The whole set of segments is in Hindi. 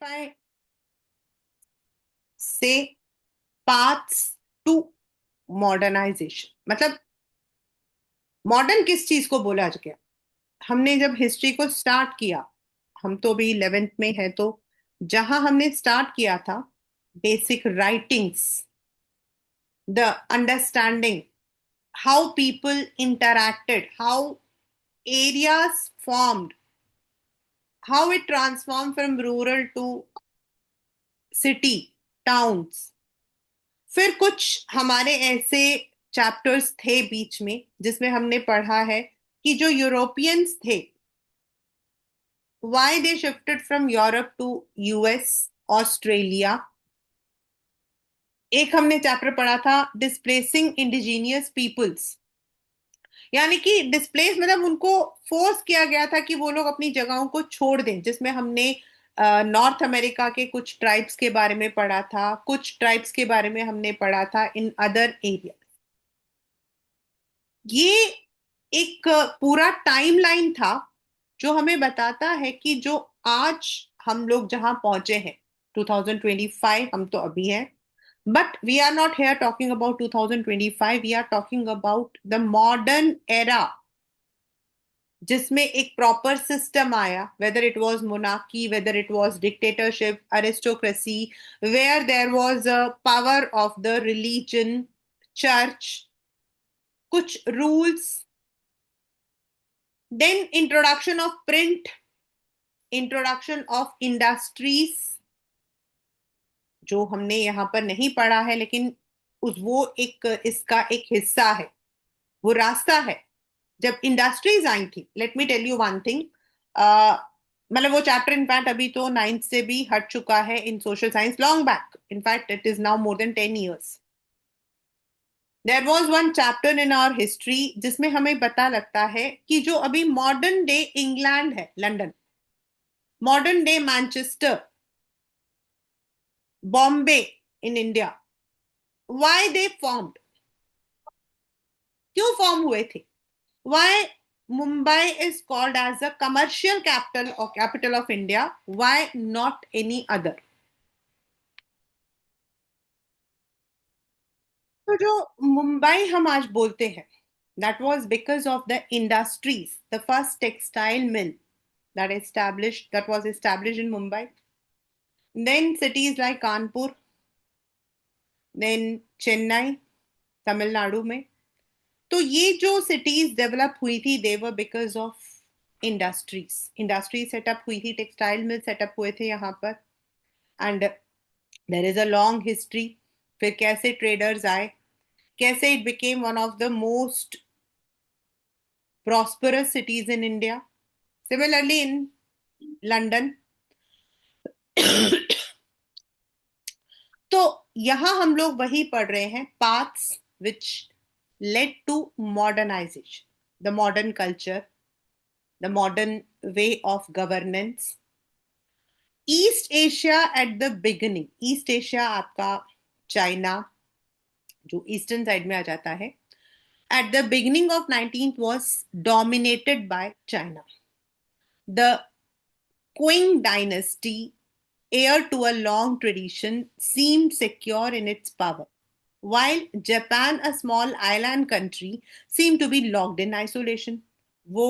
I say paths to modernization, मतलब मॉडर्न किस चीज को बोला गया। हमने जब हिस्ट्री को स्टार्ट किया, हम तो अभी 11th में है, तो जहां हमने स्टार्ट किया था, basic writings, the understanding, how people interacted, how areas formed, how it transform from rural to city towns. फिर कुछ हमारे ऐसे चैप्टर्स थे बीच में जिसमें हमने पढ़ा है कि जो यूरोपियंस थे, why they shifted from Europe to US, Australia. एक हमने चैप्टर पढ़ा था डिस्प्लेसिंग इंडिजीनियस पीपल्स, यानी कि डिस्प्लेस मतलब उनको फोर्स किया गया था कि वो लोग अपनी जगहों को छोड़ दें, जिसमें हमने नॉर्थ अमेरिका के कुछ ट्राइब्स के बारे में पढ़ा था, कुछ ट्राइब्स के बारे में हमने पढ़ा था इन अदर एरिया। ये एक पूरा टाइमलाइन था जो हमें बताता है कि जो आज हम लोग जहां पहुंचे हैं, 2025 हम तो अभी हैं, but we are not here talking about 2025, we are talking about the modern era, जिसमें एक प्रॉपर सिस्टम आया, whether it was monarchy, whether it was dictatorship, aristocracy, where there was a power of the religion, church, कुछ rules, then introduction of print, introduction of industries, जो हमने यहाँ पर नहीं पढ़ा है लेकिन उस वो एक इसका एक हिस्सा है, वो रास्ता है। जब इंडस्ट्रीज आई थी, let me tell you one thing, मतलब वो चैप्टर इनफैक्ट अभी तो 9th से भी हट चुका है in social science, long back, in fact it is now more than 10 years। There was one chapter in our history जिसमें हमें पता लगता है कि जो अभी मॉडर्न डे इंग्लैंड है, London, modern day Manchester, Bombay in India, why they formed, क्यों फॉर्म हुए थे, why Mumbai is called as the commercial capital और capital of India, why not any other. तो जो मुंबई हम आज बोलते हैं, that was because of the industries, the first textile mill that was established in Mumbai, then cities like Kanpur, then Chennai, Tamil Nadu में। तो ये जो सिटीज डेवलप हुई थी, they were because of industries, industry setup हुई थी, टेक्सटाइल मिल सेटअप हुए थे यहाँ पर, and there is a long history. फिर कैसे ट्रेडर्स आए, कैसे it became one of the most prosperous cities in India. Similarly, in London. तो यहां हम लोग वही पढ़ रहे हैं, paths which led to modernization, the modern culture, the modern way of governance. East Asia at the beginning, east Asia आपका चाइना जो ईस्टर्न साइड में आ जाता है, at the beginning of 19th was dominated by China. The Qing dynasty, heir to a long tradition, seemed secure in its power, while Japan, a small island country, seemed to be locked in isolation. वो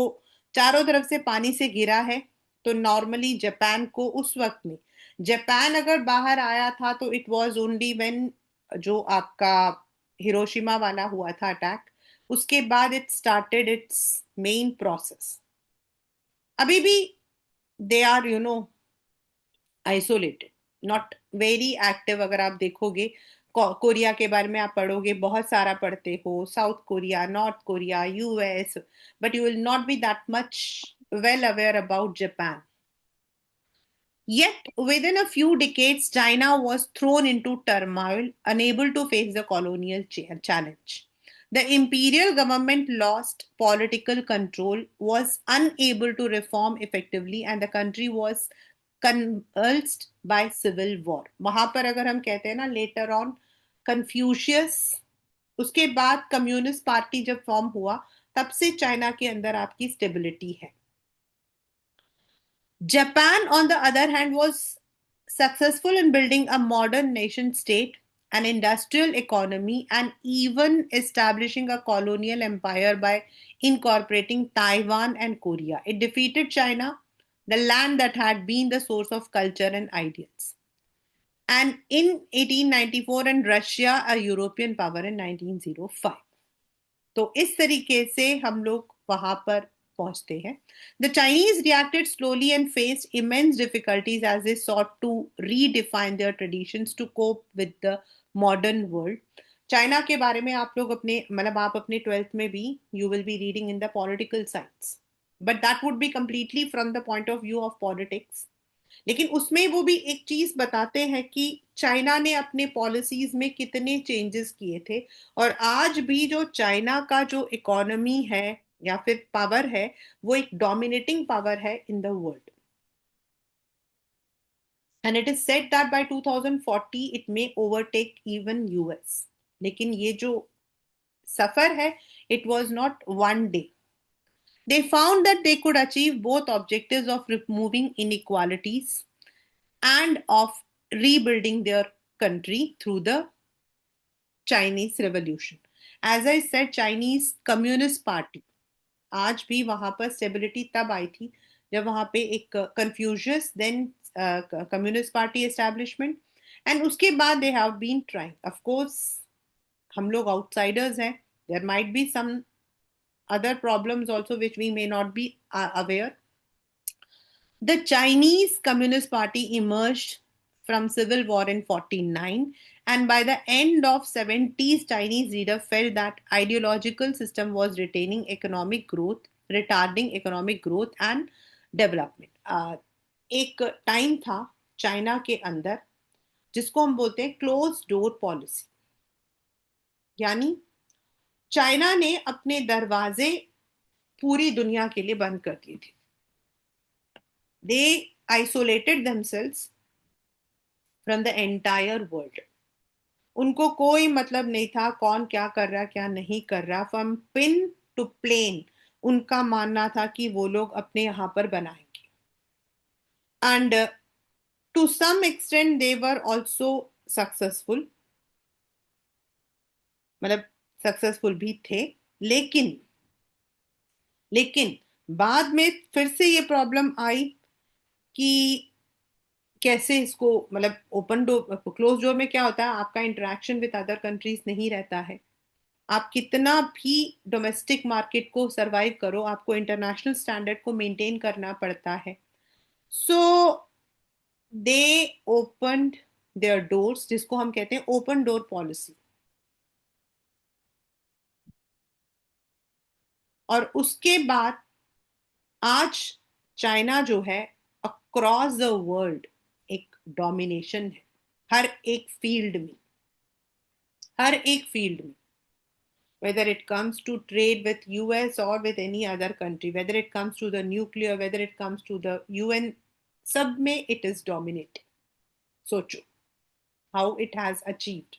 चारों तरफ से पानी से घिरा है, तो नॉर्मली जापान को उस वक्त में, जापान अगर बाहर आया था तो इट वाज ओनली व्हेन जो आपका हिरोशिमा वाला हुआ था अटैक, उसके बाद it started its main process. अभी भी they are isolated, not very active. अगर आप देखोगे कोरिया के बारे में आप पढ़ोगे, बहुत सारा पढ़ते हो, south Korea, north Korea, US, but you will not be that much well aware about Japan. Yet, within a few decades, China was thrown into turmoil, unable to face the colonial challenge. The imperial government lost political control, was unable to reform effectively, and the country was convulsed by civil war. वहां पर अगर हम कहते हैं ना, लेटर ऑन कन्फ्यूशियस, उसके बाद कम्युनिस्ट पार्टी जब फॉर्म हुआ, तब से चाइना के अंदर आपकी स्टेबिलिटी है। Japan, on the other hand, was successful in building a modern nation state, an industrial economy, and even establishing a colonial empire by incorporating Taiwan and Korea. It defeated China, the land that had been the source of culture and ideals. And in 1894, and Russia, a European power in 1905. तो इस तरीके से हम लोग वहां पर पहुंचते हैं. The Chinese reacted slowly and faced immense difficulties as they sought to redefine their traditions to cope with the modern world. China के बारे में आप लोग अपने मतलब आप अपने 12th में भी you will be reading in the political science, but that would be completely from the point of view of politics. लेकिन उसमें वो भी एक चीज बताते हैं कि चाइना ने अपने पॉलिसीज में कितने चेंजेस किए थे. और आज भी जो चाइना का जो इकोनॉमी है या फिर पावर है, वो एक डोमिनेटिंग पावर है इन the world. And it is said that bye 2040 it may overtake even US. लेकिन ये जो सफर है, it was not one day. They found that they could achieve both objectives of removing inequalities and of rebuilding their country through the Chinese Revolution. As I said, Chinese Communist Party, आज भी वहां पर स्टेबिलिटी तब आई थी जब वहां पे एक Confucius then communist party establishment. And उसके बाद they have been trying. Of course हम लोग आउटसाइडर्स हैं, there might be some other problems also which we may not be aware. The Chinese Communist Party emerged from civil war in 49, and by the end of 70s Chinese leader felt that ideological system was retaining economic growth, retarding economic growth and development. एक टाइम था चाइना के अंदर जिसको हम बोलते हैं क्लोज डोर पॉलिसी. यानी चाइना ने अपने दरवाजे पूरी दुनिया के लिए बंद कर दिए थे. They isolated themselves from the entire world. उनको कोई मतलब नहीं था कौन क्या कर रहा क्या नहीं कर रहा. फ्रॉम पिन टू प्लेन उनका मानना था कि वो लोग अपने यहां पर बनाएंगे. And to some extent they were also successful, मतलब सक्सेसफुल भी थे. लेकिन लेकिन बाद में फिर से ये प्रॉब्लम आई कि कैसे इसको मतलब ओपन डोर क्लोज डोर में क्या होता है, आपका इंटरेक्शन विद अदर कंट्रीज नहीं रहता है. आप कितना भी डोमेस्टिक मार्केट को सरवाइव करो, आपको इंटरनेशनल स्टैंडर्ड को मेंटेन करना पड़ता है. सो दे ओपनड देयर डोर्स, जिसको हम कहते हैं ओपन डोर पॉलिसी. और उसके बाद आज चाइना जो है अक्रॉस द वर्ल्ड एक डोमिनेशन है हर एक फील्ड में, हर एक फील्ड में. whether it comes to trade with US or with any other country, whether it comes to the nuclear, whether it comes to the UN, सब में it is dominate. सोचो how it has achieved.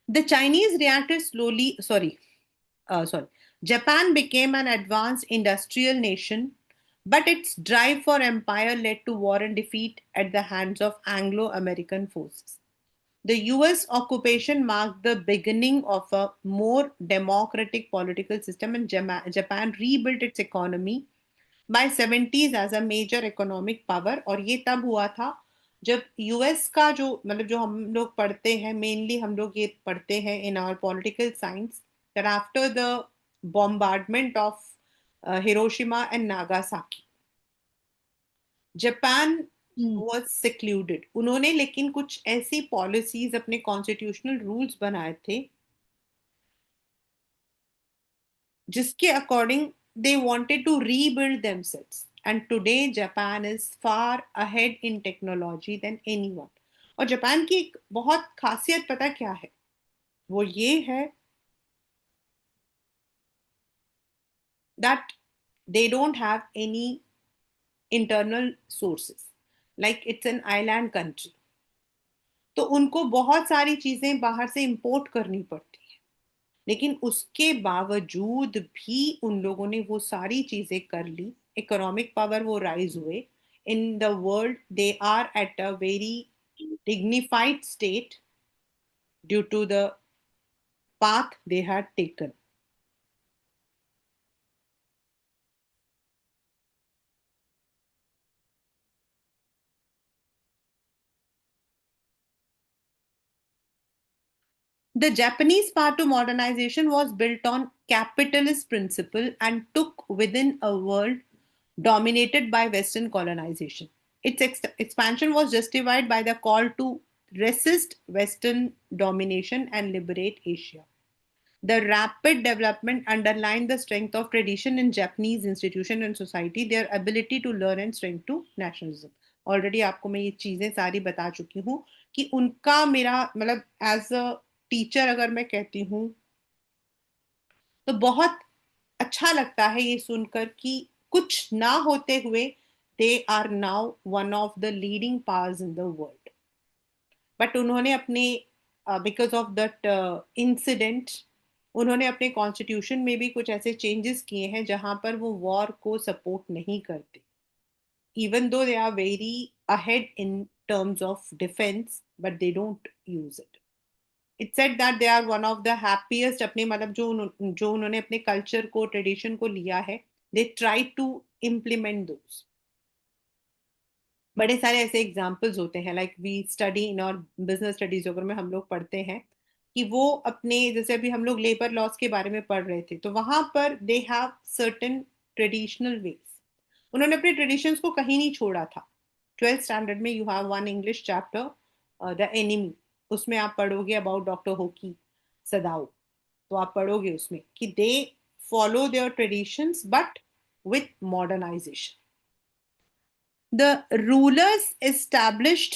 The Chinese reacted slowly, sorry. Japan became an advanced industrial nation, but its drive for empire led to war and defeat at the hands of Anglo-American forces. The US occupation marked the beginning of a more democratic political system, and Japan rebuilt its economy by 70s as a major economic power. और ये तब हुआ था जब यूएस का जो मतलब जो हम लोग पढ़ते हैं, मेनली हम लोग ये पढ़ते हैं in our political science, that after the bombardment of Hiroshima and Nagasaki, Japan was secluded. उन्होंने लेकिन कुछ ऐसी पॉलिसीज अपने कॉन्स्टिट्यूशनल रूल्स बनाए थे जिसके according they wanted to rebuild themselves. And today Japan is far ahead in technology than anyone. और जापान की एक बहुत खासियत पता क्या है, वो ये है that they don't have any internal sources, like it's an island country. तो उनको बहुत सारी चीजें बाहर से इंपोर्ट करनी पड़ती है. लेकिन उसके बावजूद भी उन लोगों ने वो सारी चीजें कर ली, इकोनॉमिक पावर वो राइज हुए, in the world they are at a very dignified state due to the path they had taken. The Japanese path to modernization was built on capitalist principle and took within a world dominated by Western colonization. Its expansion was justified by the call to resist Western domination and liberate Asia. The rapid development underlined the strength of tradition in Japanese institution and society, their ability to learn and strength to nationalism. Already आपको मैं ये चीजें सारी बता चुकी हूँ कि उनका मेरा मतलब एज अ टीचर अगर मैं कहती हूँ तो बहुत अच्छा लगता है ये सुनकर कि कुछ ना होते हुए they are now one of the leading powers in the world. But उन्होंने अपने बिकॉज ऑफ दैट इंसिडेंट उन्होंने अपने कॉन्स्टिट्यूशन में भी कुछ ऐसे चेंजेस किए हैं जहां पर वो वॉर को सपोर्ट नहीं करते, even though they are very ahead in terms of defence, but they don't use it. It said that they are one of the happiest, अपने मतलब जो उन्होंने अपने कल्चर को ट्रेडिशन को लिया है, they try to implement those. बड़े सारे ऐसे एग्जाम्पल्स होते हैं, लाइक वी स्टडी इन और बिजनेस स्टडीज अगर में हम लोग पढ़ते हैं कि वो अपने, जैसे अभी हम लोग लेबर लॉस के बारे में पढ़ रहे थे, तो वहां पर they have certain traditional ways. उन्होंने अपने ट्रेडिशंस को कहीं नहीं छोड़ा था। 12th स्टैंडर्ड में you have one English chapter the enemy, उसमें आप पढ़ोगे अबाउट डॉक्टर होकी सदाओ, तो आप पढ़ोगे उसमें कि they follow their traditions but with modernisation. The rulers established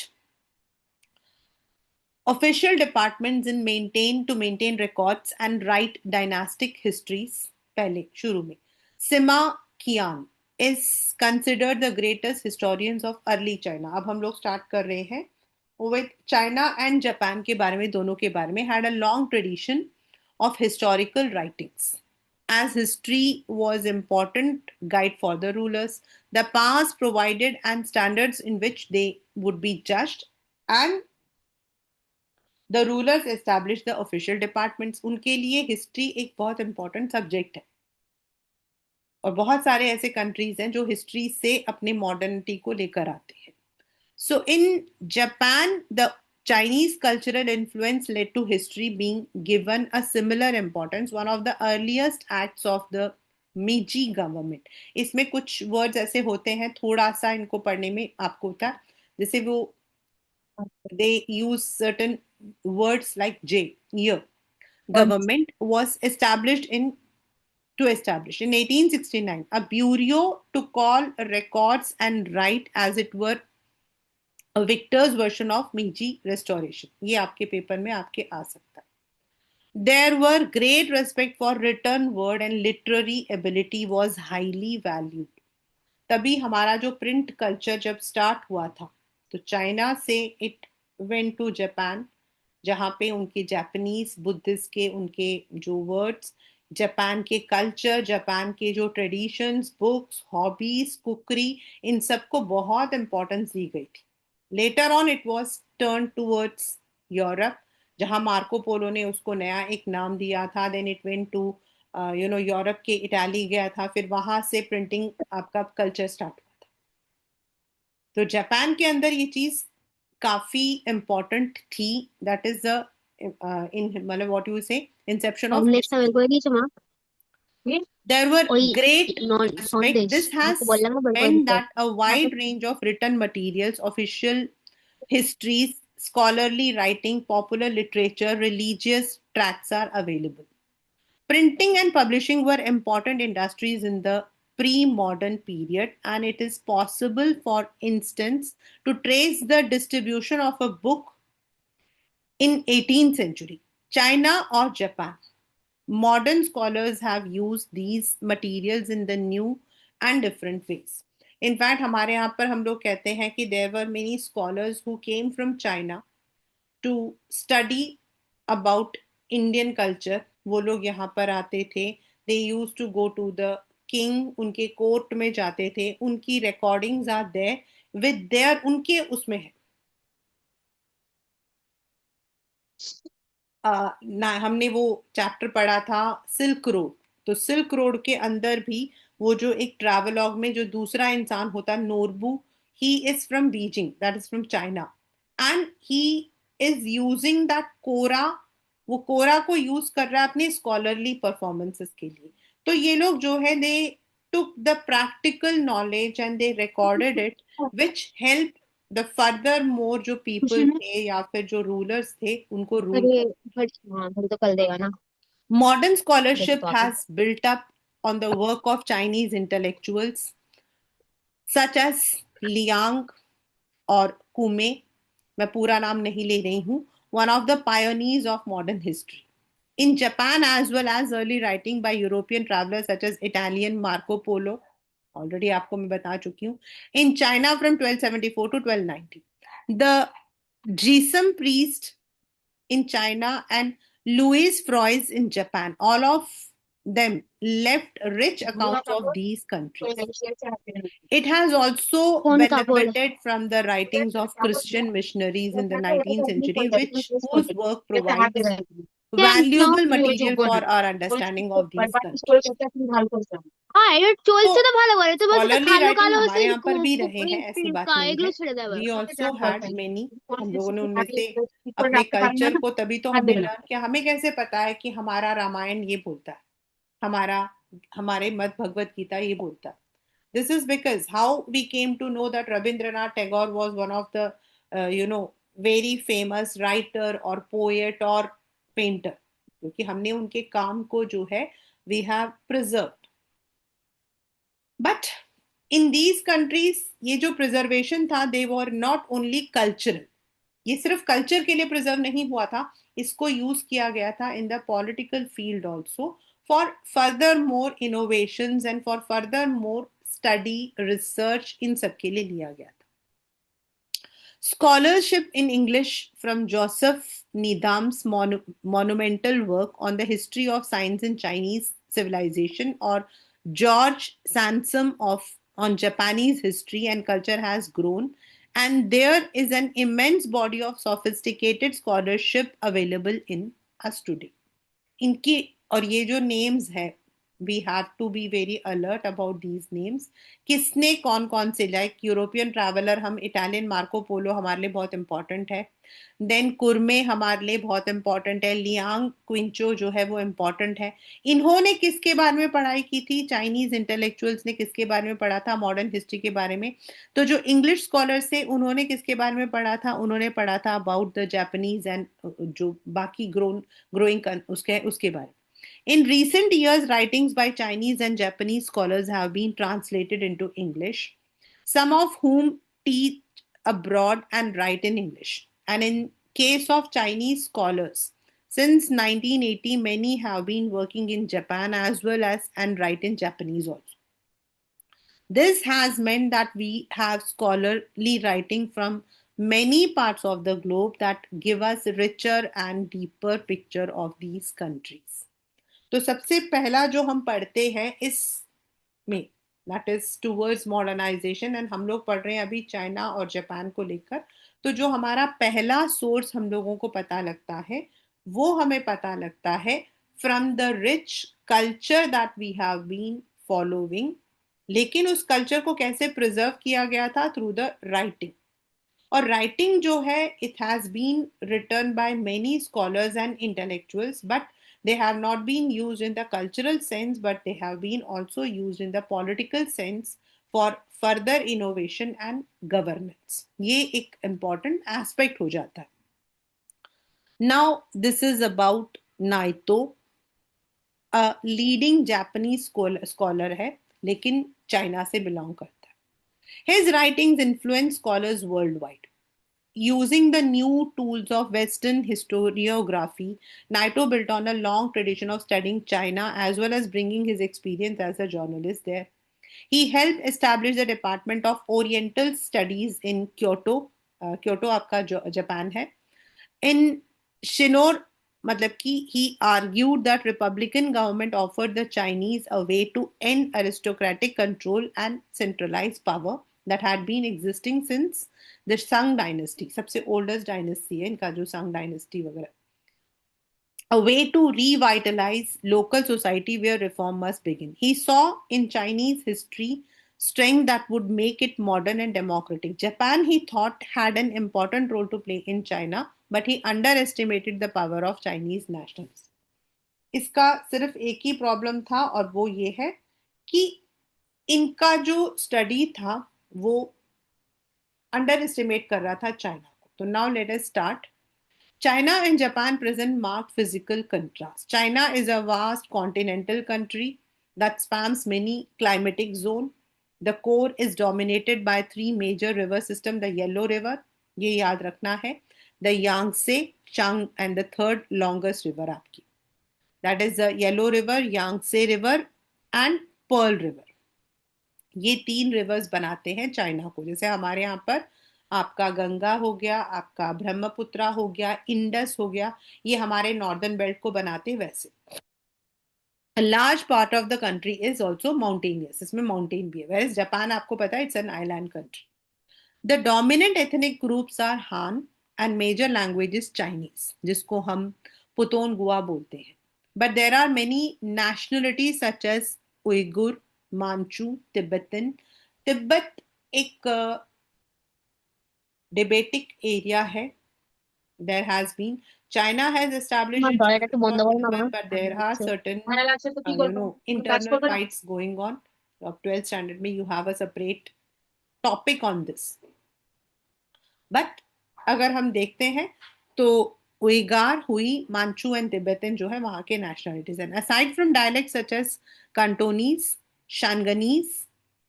official departments in maintain to maintain records and write dynastic histories. पहले शुरू में Sima Qian is considered the greatest historians of early China. अब हम लोग स्टार्ट कर रहे हैं with China and Japan के बारे में, दोनों के बारे में, had a long tradition of historical writings. As history was important guide for the rulers, the past provided and standards in which they would be judged, and the rulers established the official departments. उनके लिए हिस्ट्री एक बहुत इंपॉर्टेंट सब्जेक्ट है, और बहुत सारे ऐसे कंट्रीज हैं जो हिस्ट्री से अपने मॉडर्निटी को लेकर आते हैं। So in Japan the Chinese cultural influence led to history being given a similar importance. One of the earliest acts of the Meiji government. इसमें कुछ वर्ड्स ऐसे होते हैं, थोड़ा सा इनको पढ़ने में आपको होता, जैसे वो they use certain words like J, year. Government was established in to establish in 1869 a bureau to call records and write as it were a Victor's version of Meiji restoration. ये आपके पेपर में आपके आ सकता है। There were great respect for written word and literary ability was highly valued. तभी हमारा जो प्रिंट कल्चर जब स्टार्ट हुआ था, तो चाइना से इट वेंट टू जापान, जहाँ पे उनके जापानीज बुद्धिस्ट के उनके जो वर्ड्स, जापान के कल्चर, जापान के जो ट्रेडिशंस, बुक्स, हॉबीज, कुकरी, इन सबको बहुत इंपॉर्टेंस दी गई थी। Later on it was turn towards Europe, जहां मार्को पोलो ने उसको नया एक नाम दिया था। Then it went to Europe के इटाली गया था, फिर वहां से प्रिंटिंग आपका कल्चर स्टार्ट हुआ था। तो जापान के अंदर ये चीज काफी इम्पोर्टेंट थी। दैट इज द इन मतलब व्हाट यू से इंसेप्शन ऑफ नेक्स्ट टाइम मेरे को नहीं जमा ये there were ओई great नॉन respect. देश This हमको has बोलना मेरे को meant दिक्कत that a हाँ तो wide range of written materials, official histories, scholarly writing, popular literature, religious tracts are available. Printing and publishing were important industries in the pre-modern period, and it is possible, for instance, to trace the distribution of a book in 18th century, China or Japan. Modern scholars have used these materials in the new and different ways. In fact, हमारे यहाँ पर हम लोग कहते हैं कि there were many scholars who came from China to study about Indian culture, वो लोग यहाँ पर आते थे, they use to go to the king, उनके कोर्ट में जाते थे, उनकी recordings are there with their, उनके उसमें है। ना हमने वो चैप्टर पढ़ा था सिल्क रोड, तो सिल्क रोड के अंदर भी वो जो एक ट्रैवलॉग में जो दूसरा इंसान होता है Norbu, he is from Beijing, that is from China, and he is using that kora, वो कोरा को यूज कर रहा है अपने स्कॉलरली परफॉर्मेंसेस के लिए। तो ये लोग जो है दे took the practical knowledge and they recorded it, which helped the further more जो पीपल थे या फिर जो रूलर्स थे उनको रूल अरे कर। हाँ थोड़ी तो कर देगा ना। Modern देखो scholarship तो आप has built up on the work of Chinese intellectuals such as Liang और कुमे, मैं पूरा नाम नहीं ले रही हूँ, one of the pioneers of modern history. In Japan, as well as early writing by European travelers such as Italian Marco Polo, already आपको मैं बता चुकी हूँ. In China from 1274 to 1290. The Jisum priest in China and Louis Froys in Japan, all of them left rich accounts of these countries. It has also कौन का बोल benefited from the writings of Christian missionaries in the 19th century, whose work provides valuable material for our understanding of these countries. हाँ এটা तो চলছে তো ভালো করে তো বলছে তো स्कॉलरली কালো राइटिंग কালো हमारे সেই यहाँ पर भी रहे हैं, ऐसी बात नहीं এগুলো है। ছেড়ে দেবে वी ऑल्सो हैड मेनी, हम लोगों ने उनमें से अपने कल्चर को, तभी तो हमने लर्न किया। हमें कैसे पता है कि हमारा रामायण ये बोलता है, हमारा हमारे मत भगवत गीता ये बोलता है? This is because how we came to know that Rabindranath Tagore was one of the very famous writer or poet or painter, क्योंकि हमने उनके काम को जो है we have preserved. But in these countries ये जो प्रिजर्वेशन था दे वर नॉट ओनली कल्चरल, ये सिर्फ कल्चर के लिए प्रिजर्व नहीं हुआ था, इसको यूज किया गया था in the political field also, for further more innovations and for further more study research, इन सब के लिए लिया गया था। Scholarship in English from Joseph Needham's monumental work on the history of science in Chinese civilization, or George Sansom of on Japanese history and culture, has grown, and there is an immense body of sophisticated scholarship available in us today. इनकी और ये जो नेम्स है, we have to be very alert about these names, किसने कौन कौन से, लाइक यूरोपियन ट्रैवलर, हम इटालियन मार्को पोलो हमारे लिए बहुत इंपॉर्टेंट है, देन कुर्मे हमारे लिए बहुत इंपॉर्टेंट है, लियांग क्विंचो जो है वो इंपॉर्टेंट है। इन्होंने किसके बारे में पढ़ाई की थी? चाइनीज इंटेलेक्चुअल्स ने किसके बारे में पढ़ा था? मॉडर्न हिस्ट्री के बारे में। तो जो इंग्लिश स्कॉलर्स थे उन्होंने किसके बारे में पढ़ा था? उन्होंने पढ़ा था अबाउट द जापानीज एंड जो बाकी ग्रोइंग उसके उसके बारे में। In recent years, writings by Chinese and Japanese scholars have been translated into English, some of whom teach abroad and write in English. And in case of Chinese scholars, since 1980, many have been working in Japan as well as and write in Japanese also. This has meant that we have scholarly writing from many parts of the globe that give us richer and deeper picture of these countries. तो सबसे पहला जो हम पढ़ते हैं इसमें, that is towards modernisation, and हम लोग पढ़ रहे हैं अभी चाइना और जापान को लेकर। तो जो हमारा पहला सोर्स हम लोगों को पता लगता है वो हमें पता लगता है from the rich culture that we have been following. लेकिन उस कल्चर को कैसे प्रिजर्व किया गया था? Through the writing. और राइटिंग जो है it has been written by many scholars and intellectuals, but they have not been used in the cultural sense, but they have been also used in the political sense for further innovation and governance. ये एक important aspect हो जाता है। Now this is about Naito, a leading Japanese scholar है लेकिन चाइना से बिलोंग करता है। His writings influence scholars worldwide. Using the new tools of Western historiography, Naito built on a long tradition of studying China as well as bringing his experience as a journalist there. He helped establish the Department of Oriental Studies in Kyoto. Kyoto आपका जापान है। In Shinor मतलब कि he argued that Republican government offered the Chinese a way to end aristocratic control and centralized power that had been existing since the Sung dynasty. सबसे oldest dynasty है इनका जो Sung dynasty वगैरह. A way to revitalize local society where reform must begin. He saw in Chinese history strength that would make it modern and democratic. Japan, he thought, had an important role to play in China, but he underestimated the power of Chinese nationals. इसका सिर्फ एक ही प्रॉब्लम था और वो ये है कि इनका जो स्टडी था वो अंडर एस्टिमेट कर रहा था चाइना को. तो now let us start. China and Japan present marked physical contrast. China is a vast continental country that spans many climatic zones. The core is dominated by three major river systems, the Yellow River, ये याद रखना है, the Yangtze, Chang, and the third longest river आपकी. That is the Yellow River, Yangtze River, and Pearl River. ये तीन रिवर्स बनाते हैं चाइना को. जैसे हमारे यहाँ पर आपका गंगा हो गया, आपका ब्रह्मपुत्रा हो गया, इंडस हो गया, ये हमारे नॉर्दर्न बेल्ट को बनाते हैं वैसे. A large part of the country is also mountainous. इसमें माउंटेन भी है. Whereas जापान आपको पता है it's an island country. The dominant ethnic groups are Han and major language is Chinese, जिसको हम पुतोन गुआ बोलते हैं. But there are many nationalities such as Uyghur, Manchu, Tibetan. Tibet एक debatic area है. There has been. China has established আমার its দরজাটা একটু borders বন্ধ on করো না মা। Tibet, but there are আচ্ছা, certain, ঠান্ডা লাগছে তো কি করবো? একটু কাজ internal করবে না? fights going on. Of 12th standard में you have a separate topic on this. But अगर हम देखते हैं तो उइगार हुई, मांचू एंड तिब्बतन जो है वहां के नेशनलिटीज हैं. Aside from dialect such as Cantonese, Shanghainese,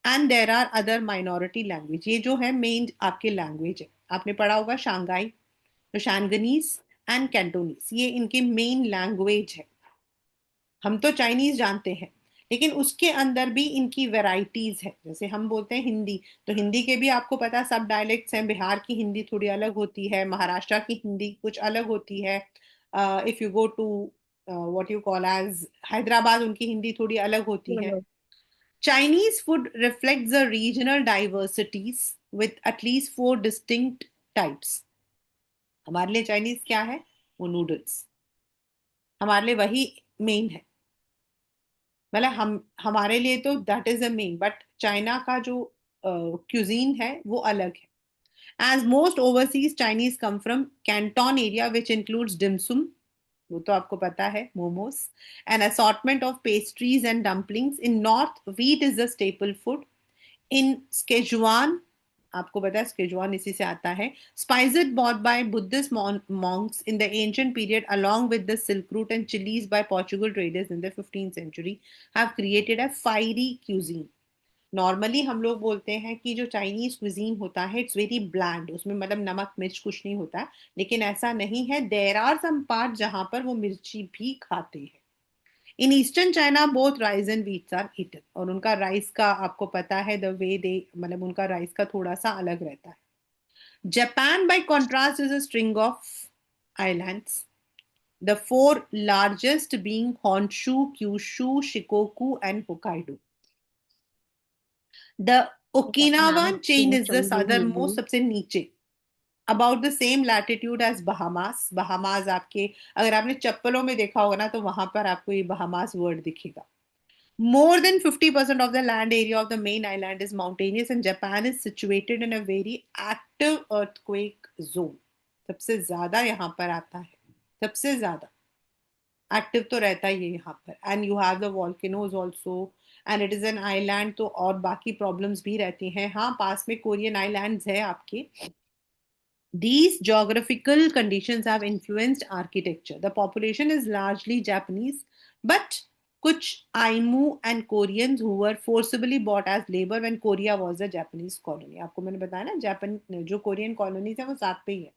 and there are other minority language. ये जो है मेन आपके लैंग्वेज है. आपने पढ़ा होगा शांघाई. तो शानगनीज एंड कैंटोनीज ये इनकी मेन लैंग्वेज है. हम तो चाइनीज जानते हैं लेकिन उसके अंदर भी इनकी वैरायटीज है. जैसे हम बोलते हैं हिंदी, तो हिंदी के भी आपको पता सब डायलेक्ट्स हैं. बिहार की हिंदी थोड़ी अलग होती है, महाराष्ट्र की हिंदी कुछ अलग होती है. If you go to what you call as Hyderabad, उनकी हिंदी थोड़ी अलग होती है. Chinese food reflects the regional diversities with at least four distinct types. हमारे लिए चाइनीज क्या है? वो नूडल्स हमारे लिए वही मेन है. मतलब हम हमारे लिए तो that is a main, but China का जो क्यूजीन है वो अलग है. As most overseas Chinese come from Canton area which includes dim sum, वो तो आपको पता है, momos, an assortment of pastries and dumplings. In north wheat is the staple food. In Szechuan, आपको पता है स्केजुआन इसी से आता है. Spices bought by Buddhist monks in the ancient period along with the silk route and chilies by Portugal traders in the 15th century have created a fiery cuisine. Normally हम लोग बोलते हैं कि जो चाइनीज क्विजीन होता है इट्स वेरी ब्लैंड, उसमें मतलब नमक मिर्च कुछ नहीं होता. लेकिन ऐसा नहीं है. देर आर सम पार्ट जहां पर वो मिर्ची भी खाते हैं. In eastern China both rice and wheats are eaten. और उनका राइस का आपको पता है द वे दे, मतलब उनका राइस का थोड़ा सा अलग रहता है. Japan bye contrast is a string of islands, the four largest being Honshu, Kyushu, Shikoku and Hokkaido. The ঠিক আছে না, আমি ओकिनावा चेन इज द ছবি দিয়ে सदर দিই। मोस्ट, सबसे नीचे, about the same latitude as Bahamas. Bahamas आपके, अगर आपने चप्पलों में देखा होगा ना तो वहां पर आपको ये बहामास वर्ड दिखेगा. More than 50% of the land area of the main island is mountainous and Japan is situated in a very active earthquake zone. सबसे ज्यादा यहाँ पर आता है, सबसे ज्यादा एक्टिव तो रहता ही है यहाँ पर. And you have the volcanoes also and it is an island. तो और बाकी प्रॉब्लम्स भी रहती हैं. हाँ, पास में कोरियन आइलैंड्स है आपके. These geographical conditions have influenced architecture. The population is largely Japanese, but कुछ Ainu and Koreans who were forcibly bought as labor when Korea was a Japanese colony. आपको मैंने बताया ना, जापान जो कोरियन कॉलोनीज है वो साथ पे ही है.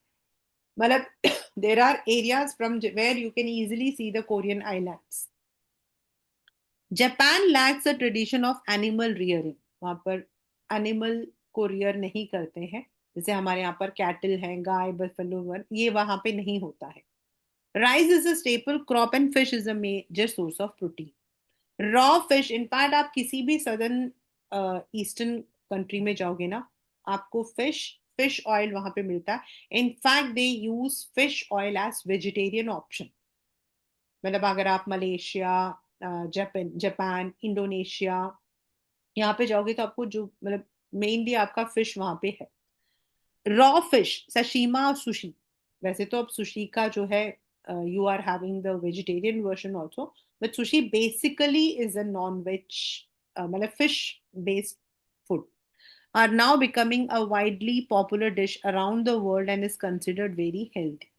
मतलब there are areas from where you can easily see the Korean islands. Japan lacks a tradition of animal rearing. वहां पर एनिमल को रियर नहीं करते हैं. जैसे हमारे यहाँ पर कैटल है, गाय, बफेलो, ये वहां पे नहीं होता है. Rice is a staple crop and fish is a major source of protein. Raw fish, in fact आप किसी भी सदर्न ईस्टर्न कंट्री में जाओगे ना, आपको फिश फिश ऑयल वहां पे मिलता है. In fact they use fish oil as vegetarian option. मतलब अगर आप मलेशिया, जापान, इंडोनेशिया यहाँ पे जाओगे तो आपको जो मतलब मेनली आपका फिश वहां पे है. रॉ फिश, सशीमा और सुशी. वैसे तो अब सुशी का जो है, you are having the vegetarian version also, but sushi basically is a non veg, मतलब fish based food, are now becoming a widely popular dish around the world and is considered very healthy.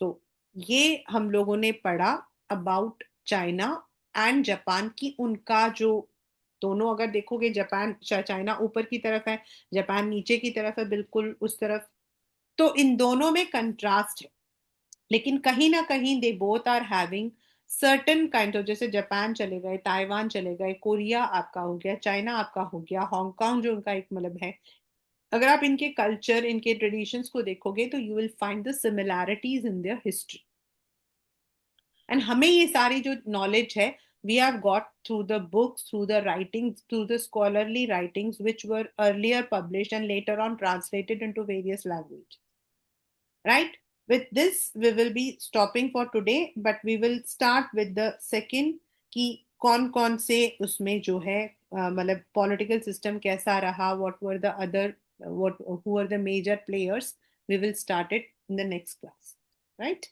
तो ये हम लोगों ने पढ़ा अबाउट चाइना एंड जापान की. उनका जो दोनों अगर देखोगे, जापान चाइना ऊपर की तरफ है, जापान नीचे की तरफ है, बिल्कुल उस तरफ. तो इन दोनों में कंट्रास्ट है, लेकिन कहीं ना कहीं they both are having certain kind of, जैसे जापान चले गए, ताइवान चले गए, कोरिया आपका हो गया, चाइना आपका हो गया, हांगकांग जो उनका एक मतलब है. अगर आप इनके कल्चर, इनके ट्रेडिशंस को देखोगे तो you will find the similarities in their history. And हमें ये सारी जो नॉलेज है, we have got through the books, through the writings, through the scholarly writings which were earlier published and later on translated into various languages. Right? With this, we will be stopping for today, but we will start with the second, कि कौन कौन से उसमें जो है मतलब पॉलिटिकल सिस्टम कैसा रहा, what were the other, what who were the major players. We will start it in the next class. Right?